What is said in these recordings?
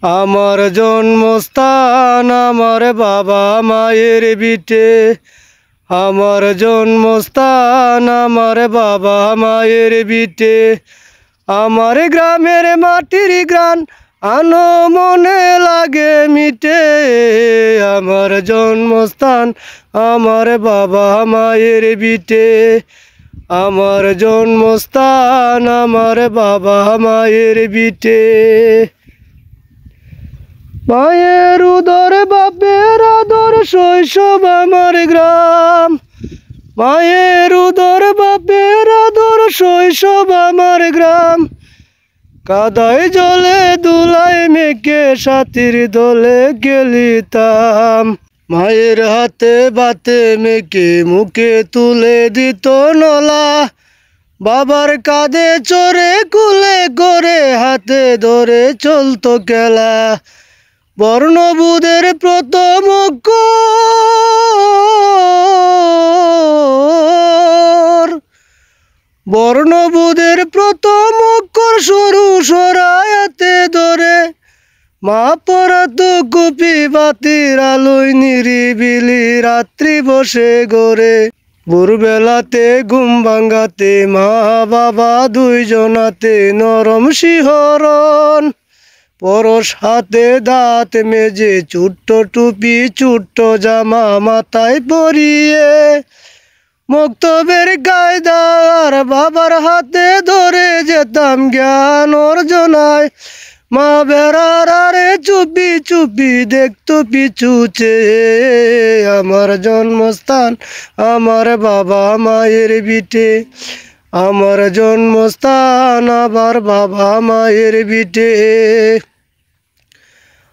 আমার জন্মস্থান আমার বাবা মায়ের ভিটে। আমার জন্মস্থান আমার বাবা মায়ের ভিটে। আমার গ্রামের মাটির গান আনো মনে লাগে মিটে। আমার জন্মস্থান আমার বাবা মায়ের ভিটে। আমার জন্মস্থান আমার বাবা মায়ের ভিটে। মায়ের উদর বাপের আদর শৈশব আমার গ্রাম। মায়ের উদর বাপের আদর শৈশব আমার গ্রাম। কাদায় জলে দুলায় মেঘে সাথীর দলে গেলিতাম। মায়ের হাতে বাতে মেঘে মুখে তুলে দিত নলা। বাবার কাঁধে চড়ে কুলে করে হাতে ধরে চলতো খেলা। বর্ণবোধের প্রথম অক্ষর, বর্ণবোধের প্রথম অক্ষর সরু সরায়াতে ধরে মা পড়াতো কপি বাতির আলোয় নিরিবিলি রাত্রি বসে গড়ে। ভোরবেলাতে ঘুম ভাঙাতে মা বাবা দুইজনাতে নরম শিহরণ। পরশ হাতে দাঁত মেজে ছোট্ট টুপি ছোট্ট জামা মাথায় পরিয়ে মক্তবের কায়দার বাবার হাতে ধরে যেতাম জ্ঞান অর্জনায়। মা বেড়ার আরে চুপি চুপি দেখতো পিছু চেয়ে। আমার জন্মস্থান আমার বাবা মায়ের ভিটে। আমার জন্মস্থান আমার বাবা মায়ের ভিটে।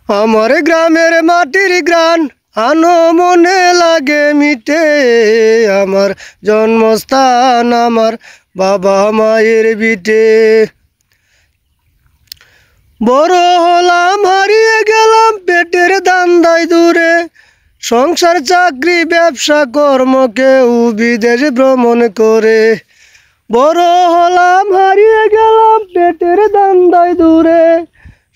আমার গ্রামের মাটির গান আনো মনে লাগে মিটে। আমার জন্মস্থান আমার বাবা মায়ের ভিটে। বড় হলাম হারিয়ে গেলাম পেটের দান্দায় দূরে। সংসার চাকরি ব্যবসা কর্ম কেউ বিদেশ ভ্রমণ করে। বড় হলাম হারিয়ে গেলাম পেটের দান্দায় দূরে।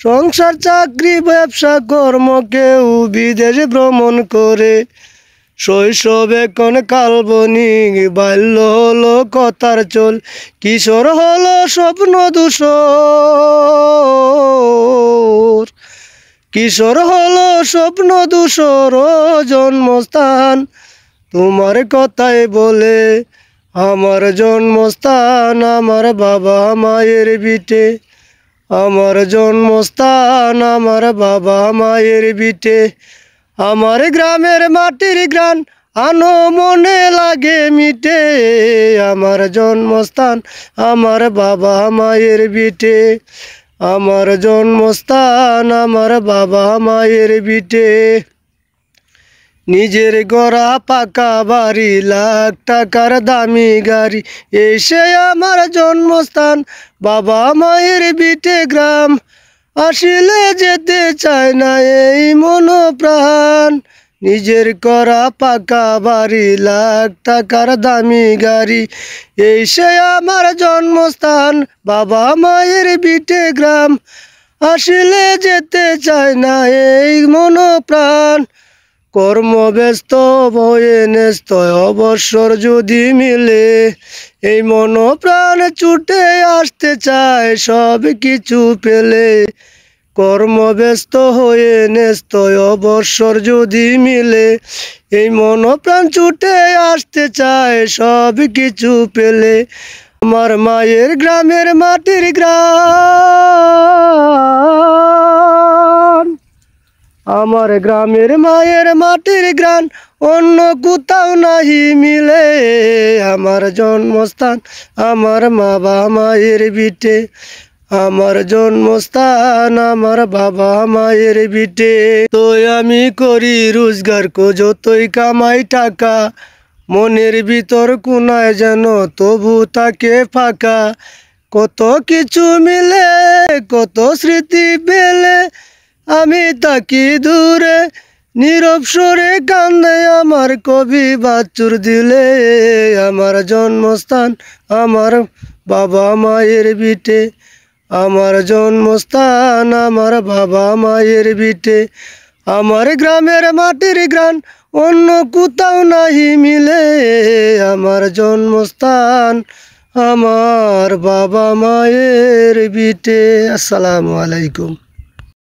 সংসার চাকরি ব্যবসা কর্ম কেউ বিদেশ ভ্রমণ করে। শৈশব এখন কাল্পনিক, বাল্য হলো কথার চল, কিশোর হলো স্বপ্ন ধূসর। কিশোর হলো স্বপ্ন ধূসর। জন্মস্থান তোমার কথাই বলে। আমার জন্মস্থান আমার বাবা মায়ের ভিটে। আমার জন্মস্থান আমার বাবা মায়ের ভিটে। আমার গ্রামের মাটির গান আনো মনে লাগে মিটে। আমার জন্মস্থান আমার বাবা মায়ের ভিটে। আমার জন্মস্থান আমার বাবা মায়ের ভিটে। নিজের গড়া পাকা বাড়ি লাখ টাকার দামি গাড়ি, এসে আমার জন্মস্থান বাবা মায়ের ভিটে গ্রাম। আসিলে যেতে চায় না এই মন প্রাণ। নিজের করা পাকা বাড়ি লাখ টাকার দামি গাড়ি, এসে আমার জন্মস্থান বাবা মায়ের ভিটে গ্রাম। আসিলে যেতে চায় না এই মন প্রাণ। কর্মব্যস্ত হয়ে ন্যস্ত অবসর যদি মিলে, এই মন প্রাণ ছুটে আসতে চায় সব কিছু পেলে। কর্মব্যস্ত হয়ে ন্যস্ত অবসর যদি মিলে, এই মন প্রাণ ছুটে আসতে চায় সব কিছু পেলে। আমার মায়ের গ্রামের মাটির গ্রাম। আমার গ্রামের মায়ের মাটির গান অন্য কোথাও নাহি মিলে। আমার জন্মস্থান আমার বাবা মায়ের ভিটে। আমার জন্মস্থান আমার বাবা মায়ের ভিটে। তো আমি করি রোজগার যতই কামাই টাকা, মনের ভিতর কোনায় যেন তবু থাকে ফাঁকা। কত কিছু মিলে কত স্মৃতি পেলে, আমি তাকি দূরে নীরব সুরে কান্দে আমার কবি বাছুর দিলে। আমার জন্মস্থান আমার বাবা মায়ের ভিটে। আমার জন্মস্থান আমার বাবা মায়ের ভিটে, আমার গ্রামের মাটির গ্রান অন্য কোথাও নাহি মিলে, আমার জন্মস্থান আমার বাবা মায়ের ভিটে। আসসালামু আলাইকুম।